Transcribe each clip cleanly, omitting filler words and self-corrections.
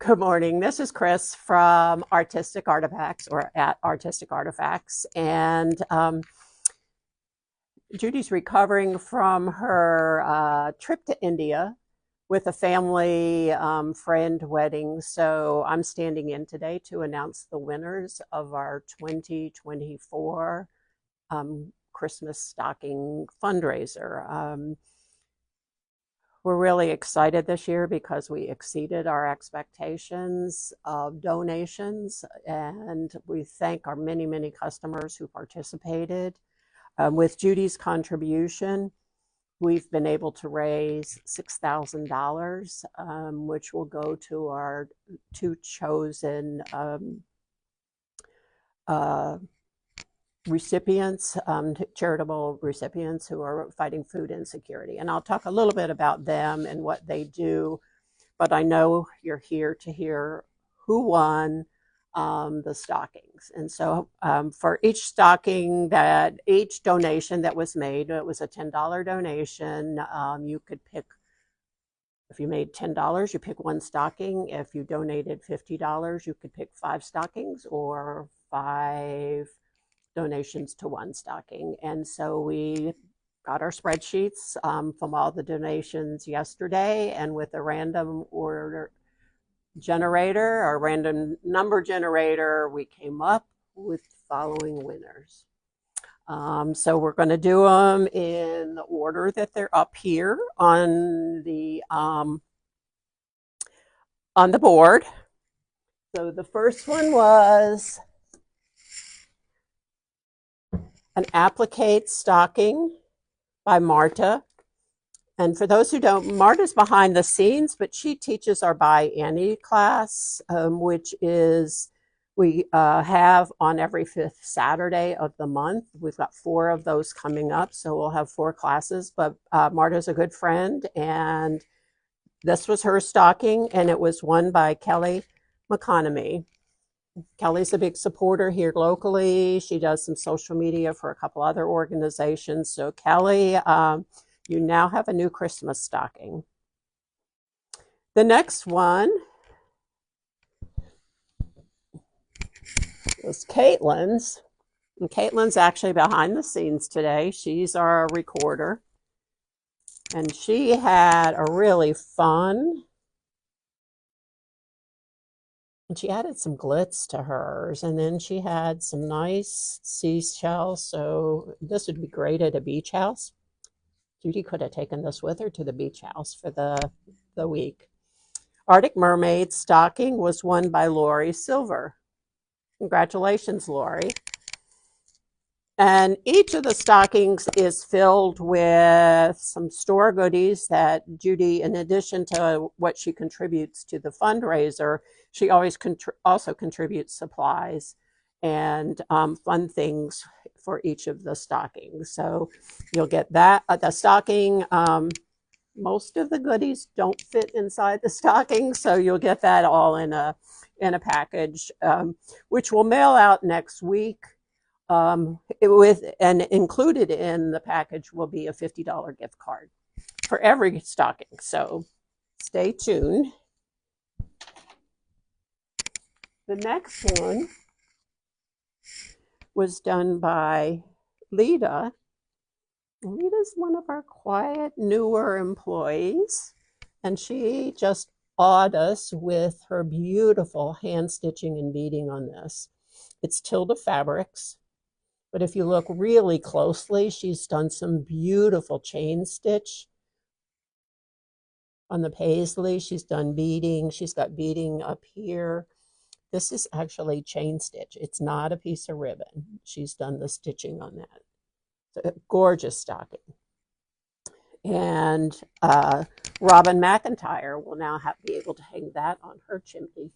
Good morning. This is Chris from Artistic Artifacts or at Artistic Artifacts. And Judy's recovering from her trip to India with a family friend wedding. So I'm standing in today to announce the winners of our 2024 Christmas stocking fundraiser. We're really excited this year because we exceeded our expectations of donations, and we thank our many, many customers who participated. With Judy's contribution, we've been able to raise $6,000, which will go to our two chosen uh, recipients, charitable recipients who are fighting food insecurity. And I'll talk a little bit about them and what they do, but I know you're here to hear who won the stockings. And so for each each donation that was made, it was a $10 donation. You could pick, if you made $10, you pick one stocking. If you donated $50, you could pick 5 stockings or 5 donations to one stocking. And so we got our spreadsheets from all the donations yesterday, and with a random order generator or random number generator, we came up with the following winners. So we're going to do them in the order that they're up here on the board. So the first one was an applique stocking by Marta. And for those who don't, Marta's behind the scenes, but she teaches our Buy Any class, which is we have on every 5th Saturday of the month. We've got 4 of those coming up, so we'll have 4 classes. But Marta's a good friend, and this was her stocking, and it was won by Kelly McConomy. Kelly's a big supporter here locally. She does some social media for a couple other organizations. So Kelly, you now have a new Christmas stocking. The next one is Caitlin's. And Caitlin's actually behind the scenes today. She's our recorder. And she had a really fun, and she added some glitz to hers, and then she had some nice seashells. So this would be great at a beach house. Judy could have taken this with her to the beach house for the week. Arctic Mermaid stocking was won by Lori Silver. Congratulations, Lori. And each of the stockings is filled with some store goodies that Judy, in addition to what she contributes to the fundraiser, she always also contributes supplies and fun things for each of the stockings. So you'll get that. The stocking, most of the goodies don't fit inside the stocking, so you'll get that all in a package, which we'll mail out next week. And included in the package will be a $50 gift card for every stocking. So stay tuned. The next one was done by Lita. Lita's one of our quiet, newer employees, and she just awed us with her beautiful hand stitching and beading on this. It's Tilda Fabrics, but if you look really closely, she's done some beautiful chain stitch on the paisley. She's done beading. She's got beading up here. This is actually chain stitch. It's not a piece of ribbon. She's done the stitching on that. So a gorgeous stocking. And Robin McIntyre will now be able to hang that on her chimney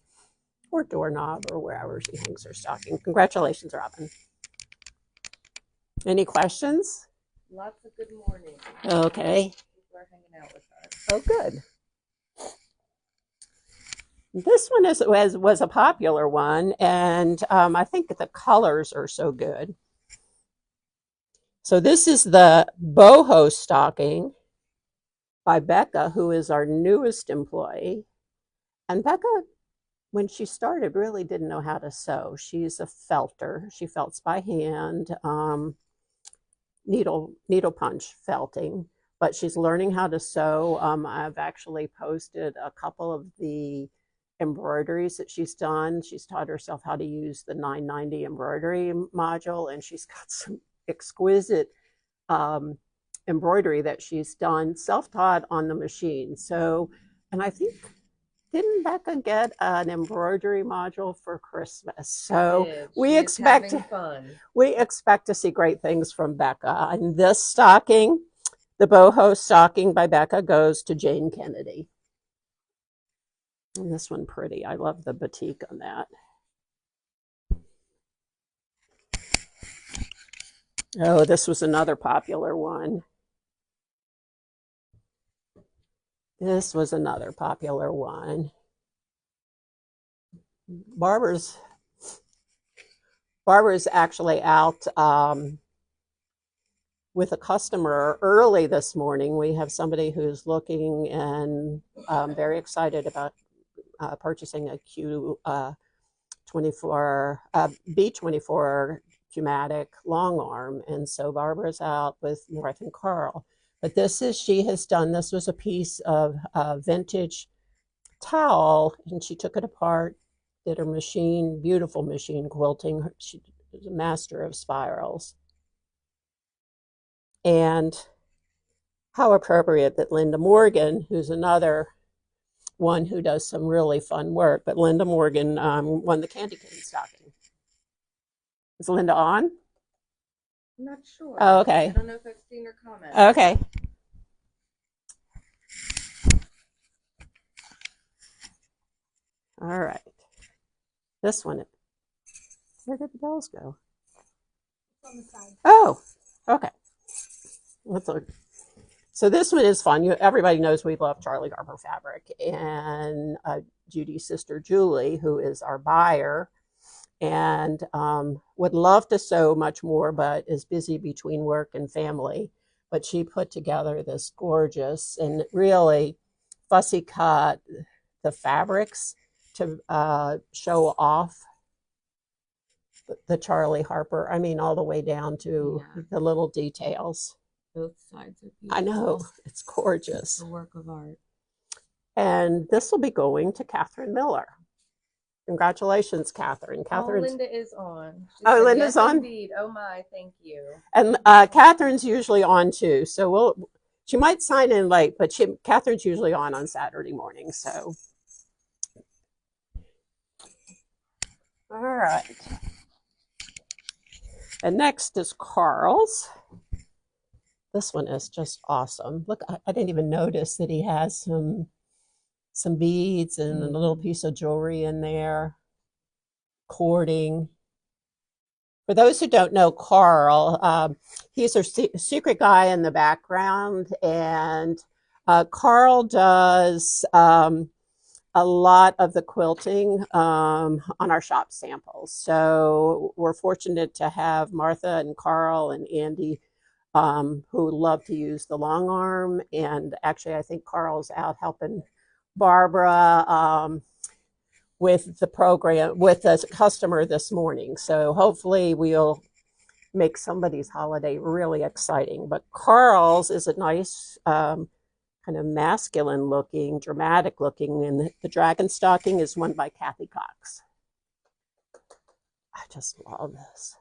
or doorknob or wherever she hangs her stocking. Congratulations, Robin. Any questions? Lots of good morning. Okay. People are hanging out with us. Oh, good. This one was a popular one, and I think the colors are so good. So this is the boho stocking by Becca, who is our newest employee. And Becca when she started, really didn't know how to sew. She's a felter. She felts by hand, needle punch felting, but she's learning how to sew. I've actually posted a couple of the embroideries that she's done. She's taught herself how to use the 990 embroidery module, and she's got some exquisite um, embroidery that she's done self-taught on the machine. So, and I think, didn't Becca get an embroidery module for Christmas? So we expect to see great things from Becca. And this stocking, the boho stocking by Becca, goes to Jane Kennedy. And this one pretty. I love the batik on that. Oh, this was another popular one. This was another popular one. Barbara's actually out with a customer early this morning. We have somebody who's looking and very excited about purchasing a Q24 B24 Cumatic long arm, and so Barbara's out with North and Carl. But she has done, this was a piece of vintage towel, and she took it apart, did her machine, beautiful machine quilting. She was a master of spirals. And how appropriate that Linda Morgan, who's another one who does some really fun work, but Linda Morgan won the Candy Cane stocking. Is Linda on? I'm not sure. Oh, okay. I don't know if I've seen her comment. Okay. All right. This one, where did the bells go? It's on the side. Oh, okay. Let's look. So this one is fun. Everybody knows we love Charlie Garber fabric, and Judy's sister Julie, who is our buyer, and would love to sew much more, but is busy between work and family. But she put together this gorgeous and really fussy cut the fabrics to show off the Charlie Harper. I mean, all the way down to the little details. Both sides are beautiful. I know, it's gorgeous. It's a work of art. And this will be going to Catherine Miller. Congratulations, Catherine. Linda is on. Linda's on? Indeed. Oh my, thank you. And Catherine's usually on too. So she might sign in late, but Catherine's usually on Saturday morning. So, all right. And next is Carl's. This one is just awesome. Look, I didn't even notice that he has some beads and a little piece of jewelry in there. Cording. For those who don't know Carl, he's a secret guy in the background, and Carl does a lot of the quilting on our shop samples. So we're fortunate to have Martha and Carl and Andy who love to use the long arm. And actually, I think Carl's out helping Barbara with the program, with the customer this morning. So hopefully we'll make somebody's holiday really exciting. But Carl's is a nice kind of masculine looking, dramatic looking, and the dragon stocking is one by Kathy Cox. I just love this.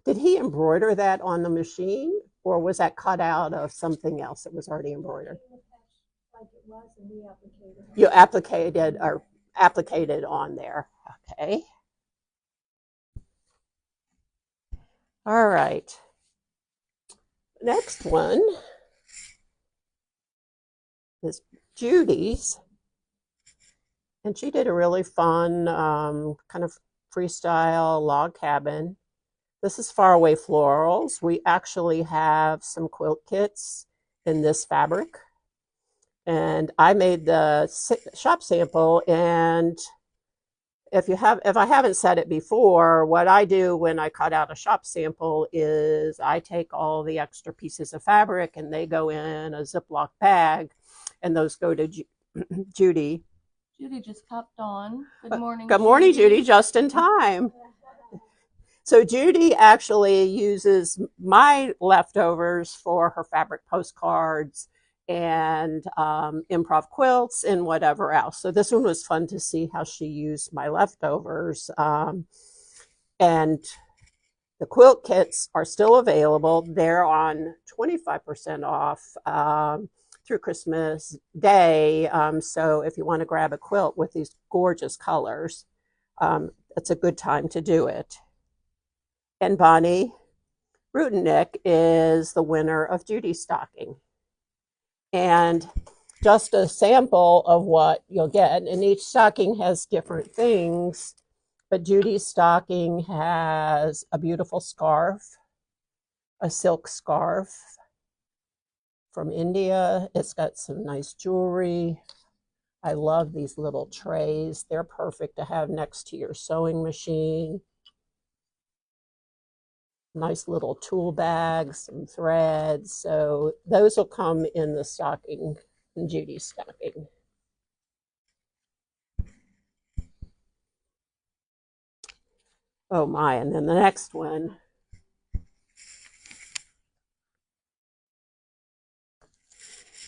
Did he embroider that on the machine, or was that cut out of something else that was already embroidered? Like it was, and we applicated. You applicated on there. Okay. All right. Next one is Judy's, and she did a really fun kind of freestyle log cabin. This is Faraway Florals. We actually have some quilt kits in this fabric. And I made the shop sample, and if I haven't said it before, what I do when I cut out a shop sample is I take all the extra pieces of fabric and they go in a Ziploc bag, and those go to Judy. Judy just popped on. Good morning. Good morning, Judy, just in time. So Judy actually uses my leftovers for her fabric postcards and improv quilts and whatever else. So this one was fun to see how she used my leftovers. And the quilt kits are still available. They're on 25% off through Christmas Day. So if you want to grab a quilt with these gorgeous colors, it's a good time to do it. And Bonnie Rudenick is the winner of Judy's stocking. And just a sample of what you'll get, and each stocking has different things, but Judy's stocking has a beautiful scarf, a silk scarf from India. It's got some nice jewelry. I love these little trays. They're perfect to have next to your sewing machine. Nice little tool bags, some threads. So those will come in the stocking, in Judy's stocking. Oh my, and then the next one.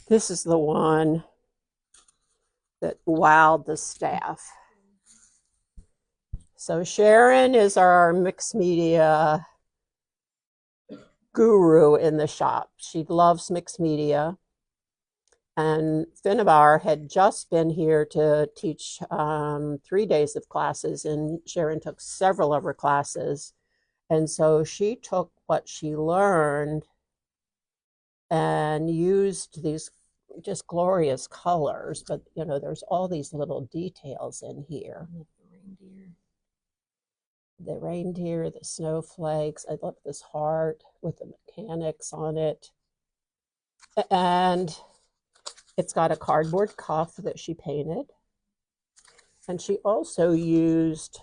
This is the one that wowed the staff. So Sharon is our mixed media guru in the shop. She loves mixed media. And Finnabar had just been here to teach 3 days of classes, and Sharon took several of her classes. And so she took what she learned and used these just glorious colors. But, you know, there's all these little details in here. The reindeer, the snowflakes. I love this heart with the mechanics on it. And it's got a cardboard cuff that she painted. And she also used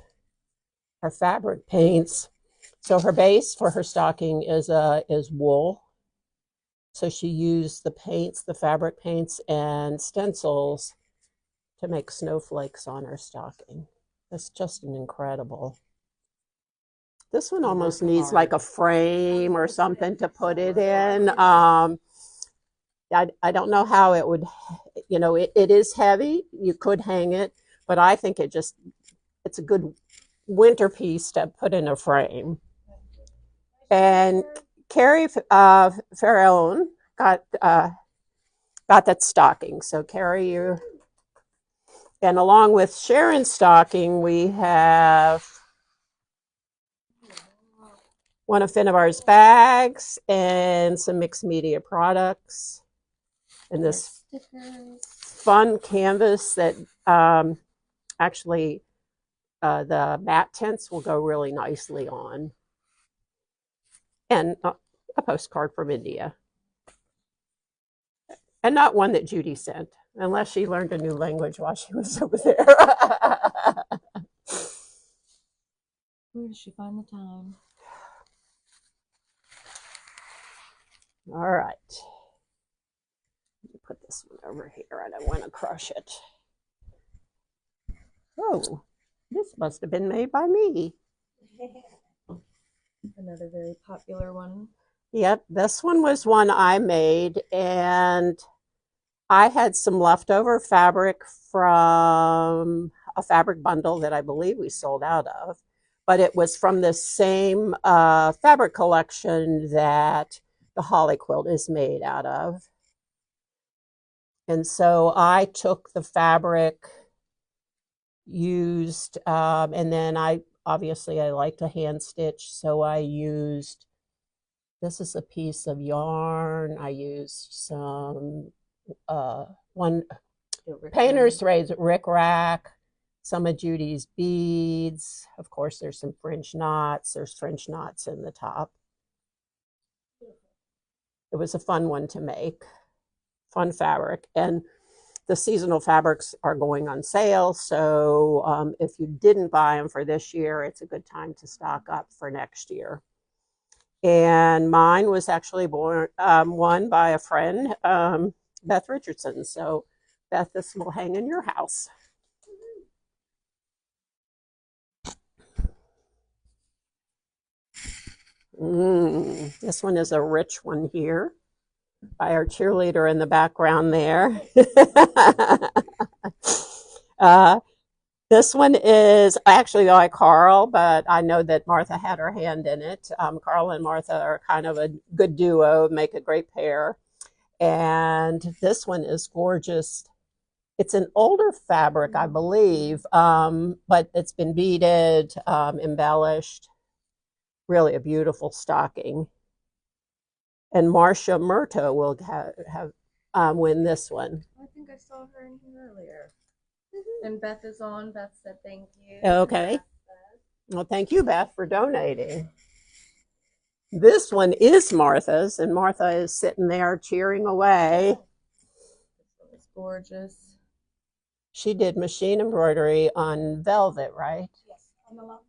her fabric paints. So her base for her stocking is wool. So she used the paints, the fabric paints and stencils to make snowflakes on her stocking. That's just an incredible. This one almost needs like a frame or something to put it in. I don't know how it would, you know, it is heavy. You could hang it, but I think it's a good winter piece to put in a frame. And Carrie Farrellone got that stocking. So Carrie, you, and along with Sharon's stocking, we have one of Finnabar's bags and some mixed media products. And this fun canvas that actually the mat tents will go really nicely on. And a postcard from India. And not one that Judy sent, unless she learned a new language while she was over there. Where does she find the time? All right. Let me put this one over here. I don't want to crush it. Oh, this must have been made by me. Another very popular one. Yep, this one was one I made, and I had some leftover fabric from a fabric bundle that I believe we sold out of, but it was from the same fabric collection that the holly quilt is made out of. And so I took the fabric used, and then I like to hand stitch, so I used, this is a piece of yarn. I used some painter's threads, rickrack, some of Judy's beads. Of course, there's some French knots. There's French knots in the top. It was a fun one to make, fun fabric. And the seasonal fabrics are going on sale, so if you didn't buy them for this year, it's a good time to stock up for next year. And mine was actually won by a friend, Beth Richardson. So Beth, this will hang in your house. This one is a rich one here by our cheerleader in the background there. uh, this one is actually by Carl, but I know that Martha had her hand in it. Carl and Martha are kind of a good duo, make a great pair. And this one is gorgeous. It's an older fabric, I believe, but it's been beaded, embellished. Really a beautiful stocking. And Marcia Murto will have win this one. I think I saw her in here earlier. And Beth is on. Beth said thank you. Okay. Well, thank you, Beth, for donating. This one is Martha's, and Martha is sitting there cheering away. This one is gorgeous. She did machine embroidery on velvet, right? Yes, on the long.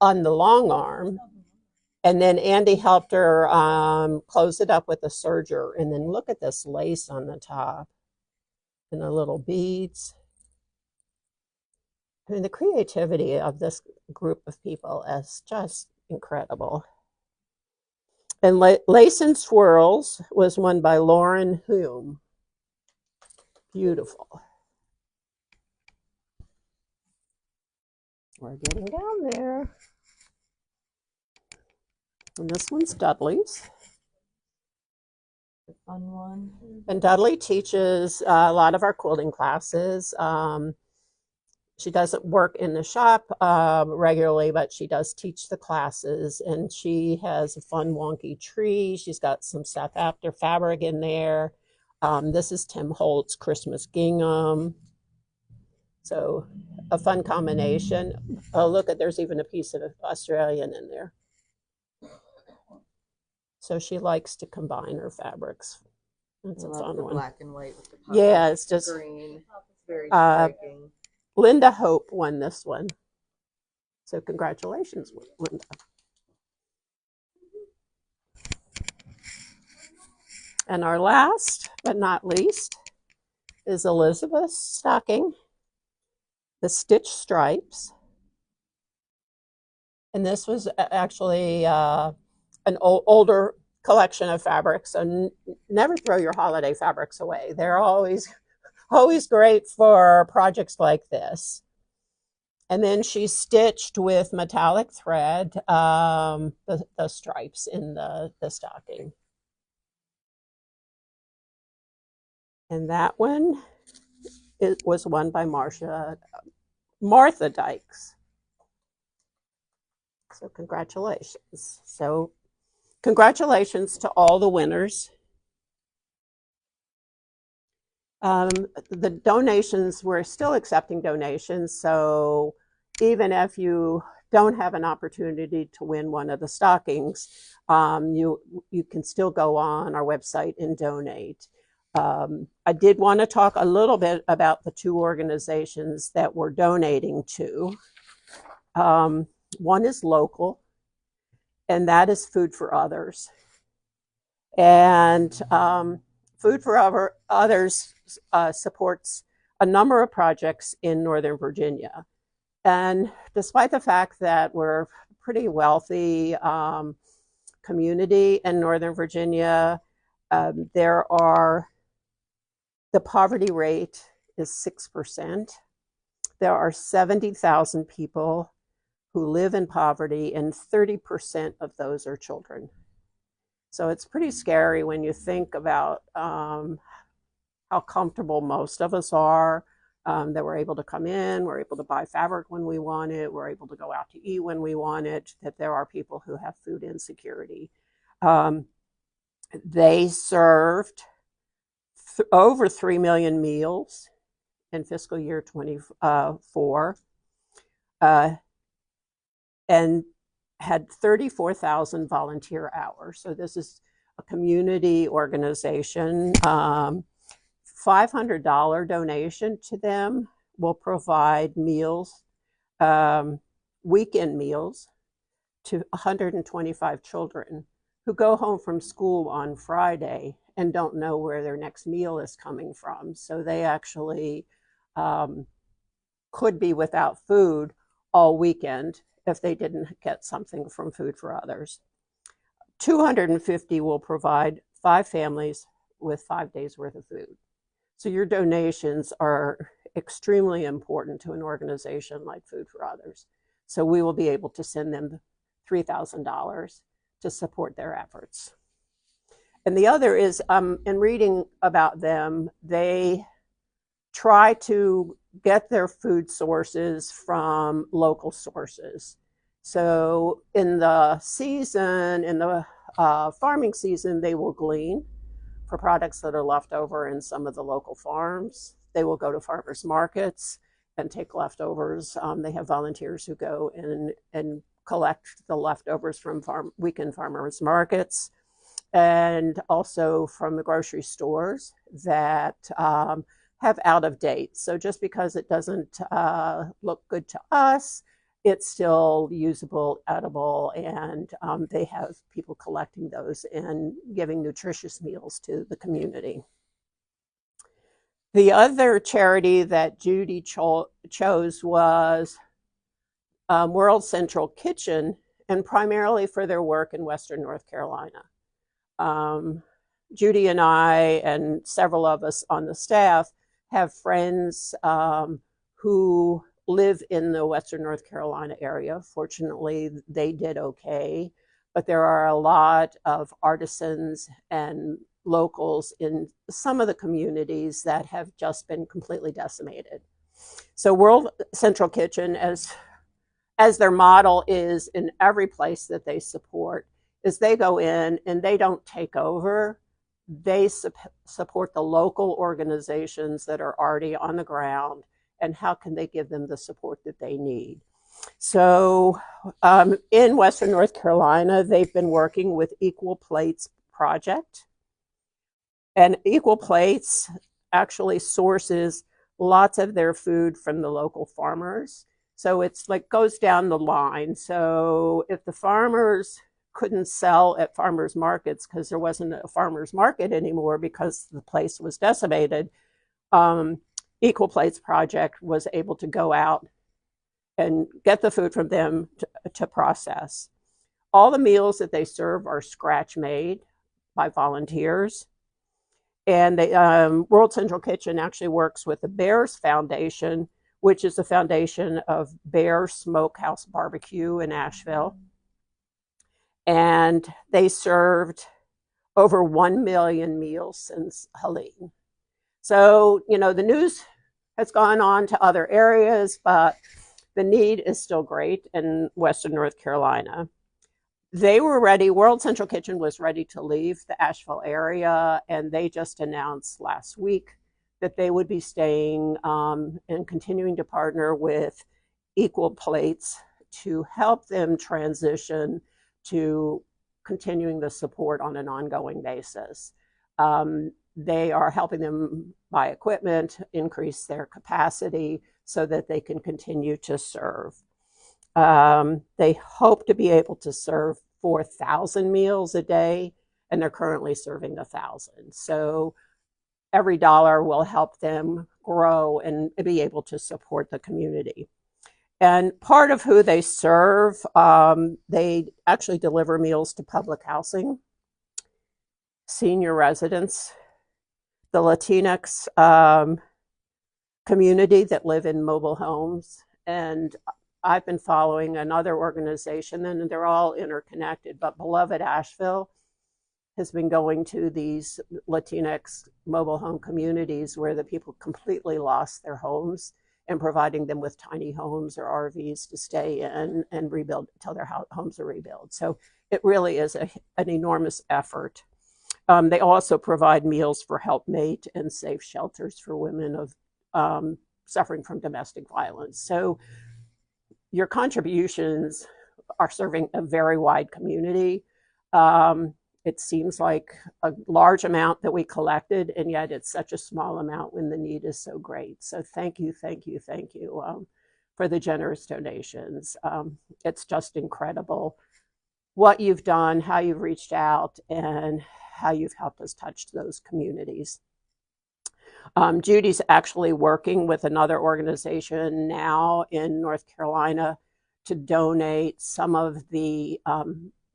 On the long arm. And then Andy helped her close it up with a serger. And then look at this lace on the top and the little beads. I mean, the creativity of this group of people is just incredible. And Lace and Swirls was won by Lauren Hume. Beautiful. We're getting down there. And this one's Dudley's. The fun one. And Dudley teaches a lot of our quilting classes. She doesn't work in the shop regularly, but she does teach the classes. And she has a fun wonky tree. She's got some South After fabric in there. This is Tim Holt's Christmas gingham. So a fun combination. Oh, look, there's even a piece of Australian in there. So she likes to combine her fabrics. That's I a love fun the one. black and white with the pop Yeah, it's just green. It's very striking. Linda Hope won this one. So congratulations, Linda. And our last but not least is Elizabeth's stocking, the Stitch Stripes. And this was actually an older collection of fabrics. So never throw your holiday fabrics away. They're always great for projects like this. And then she stitched with metallic thread the stripes in the stocking. And that one was won by Martha Dykes. So congratulations. So congratulations to all the winners. The donations, we're still accepting donations. So even if you don't have an opportunity to win one of the stockings, you can still go on our website and donate. I did want to talk a little bit about the two organizations that we're donating to. One is local, and that is Food for Others. And Food for Others supports a number of projects in Northern Virginia. And despite the fact that we're a pretty wealthy community in Northern Virginia, the poverty rate is 6%. There are 70,000 people who live in poverty, and 30% of those are children. So it's pretty scary when you think about how comfortable most of us are, that we're able to come in, we're able to buy fabric when we want it, we're able to go out to eat when we want it, that there are people who have food insecurity. They served over 3 million meals in fiscal year 24. And had 34,000 volunteer hours. So this is a community organization. $500 donation to them will provide meals, weekend meals, to 125 children who go home from school on Friday and don't know where their next meal is coming from. So they actually could be without food all weekend if they didn't get something from Food for Others. 250 will provide 5 families with 5 days worth of food. So your donations are extremely important to an organization like Food for Others. So we will be able to send them $3,000 to support their efforts. And the other is, in reading about them, they try to get their food sources from local sources. So in the season, in the farming season, they will glean for products that are left over in some of the local farms. They will go to farmers markets and take leftovers. They have volunteers who go and collect the leftovers from weekend farmers markets, and also from the grocery stores that have out of date. So just because it doesn't look good to us, it's still usable, edible, and they have people collecting those and giving nutritious meals to the community. The other charity that Judy chose was World Central Kitchen, and primarily for their work in Western North Carolina. Judy and I and several of us on the staff have friends who live in the Western North Carolina area. Fortunately, they did okay, but there are a lot of artisans and locals in some of the communities that have just been completely decimated. So World Central Kitchen, as their model is in every place that they support, is they go in and they don't take over. They support the local organizations that are already on the ground, and how can they give them the support that they need. So in Western North Carolina, they've been working with Equal Plates Project. And Equal Plates actually sources lots of their food from the local farmers. So it's like goes down the line. So if the farmers couldn't sell at farmers markets because there wasn't a farmers market anymore because the place was decimated, Equal Plates Project was able to go out and get the food from them to process. All the meals that they serve are scratch made by volunteers. And World Central Kitchen actually works with the Bears Foundation, which is the foundation of Bear Smokehouse Barbecue in Asheville. And they served over 1 million meals since Helene. So, you know, the news has gone on to other areas, but the need is still great in Western North Carolina. They were ready, World Central Kitchen was ready to leave the Asheville area, and they just announced last week that they would be staying and continuing to partner with Equal Plates to help them transition to continuing the support on an ongoing basis. They are helping them buy equipment, increase their capacity so that they can continue to serve. They hope to be able to serve 4,000 meals a day, and they're currently serving 1,000. So every dollar will help them grow and be able to support the community. And part of who they serve, they actually deliver meals to public housing, senior residents, the Latinx community that live in mobile homes. And I've been following another organization, and they're all interconnected, but Beloved Asheville has been going to these Latinx mobile home communities where the people completely lost their homes and providing them with tiny homes or RVs to stay in and rebuild until their homes are rebuilt. So it really is an enormous effort. They also provide meals for Helpmate and safe shelters for women of suffering from domestic violence. So your contributions are serving a very wide community. It seems like a large amount that we collected, and yet it's such a small amount when the need is so great. So thank you, thank you, thank you for the generous donations. It's just incredible what you've done, how you've reached out, and how you've helped us touch those communities. Judy's actually working with another organization now in North Carolina to donate some of the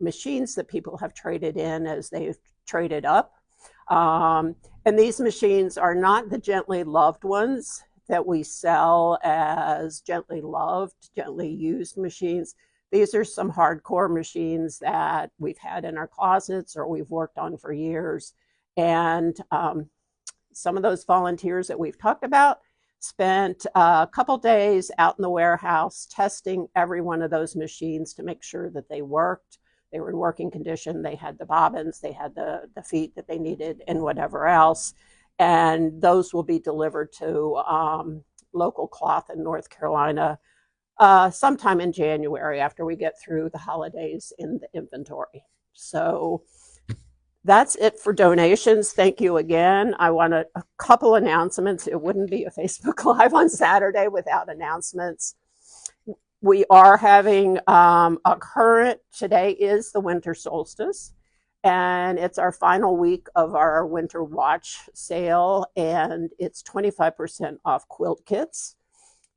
machines that people have traded in as they've traded up. And these machines are not the gently loved ones that we sell as gently loved, gently used machines. These are some hardcore machines that we've had in our closets or we've worked on for years. And some of those volunteers that we've talked about spent a couple days out in the warehouse testing every one of those machines to make sure that they worked. They were in working condition. They had the bobbins, they had the feet that they needed, and whatever else. And those will be delivered to local cloth in North Carolina sometime in January after we get through the holidays in the inventory. So that's it for donations. Thank you again. I want a couple announcements. It wouldn't be a Facebook Live on Saturday without announcements. We are having a current, today is the winter solstice, and it's our final week of our winter watch sale, and it's 25% off quilt kits.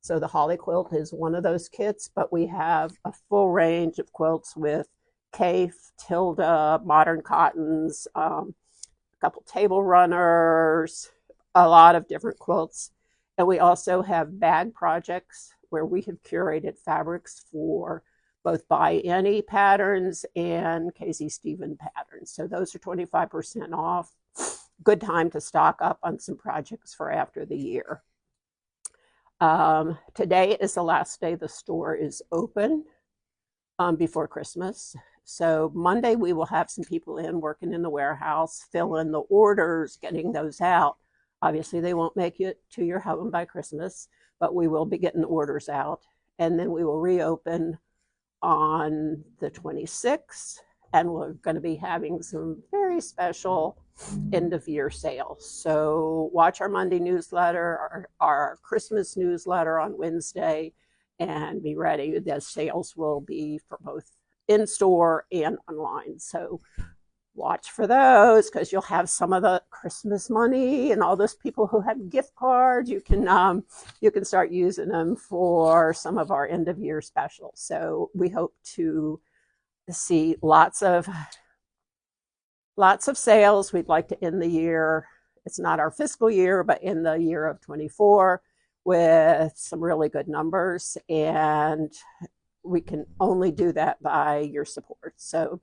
So the holly quilt is one of those kits, but we have a full range of quilts with Kaif, Tilda, modern cottons, a couple table runners, a lot of different quilts. And we also have bag projects where we have curated fabrics for both By Any patterns and Casey Stephen patterns. So those are 25% off. Good time to stock up on some projects for after the year. Today is the last day the store is open before Christmas. So Monday we will have some people in working in the warehouse, filling the orders, getting those out. Obviously they won't make it to your home by Christmas, but we will be getting orders out. And then we will reopen on the 26th, and we're going to be having some very special end of year sales. So watch our Monday newsletter, our Christmas newsletter on Wednesday, and be ready. The sales will be for both in store and online. So watch for those because you'll have some of the Christmas money, and all those people who have gift cards, you can start using them for some of our end of year specials. So we hope to see lots of sales. We'd like to end the year, it's not our fiscal year, but in the year of 24 with some really good numbers, and we can only do that by your support. So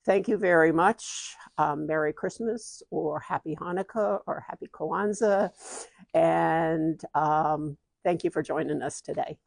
thank you very much. Merry Christmas or Happy Hanukkah or Happy Kwanzaa. And thank you for joining us today.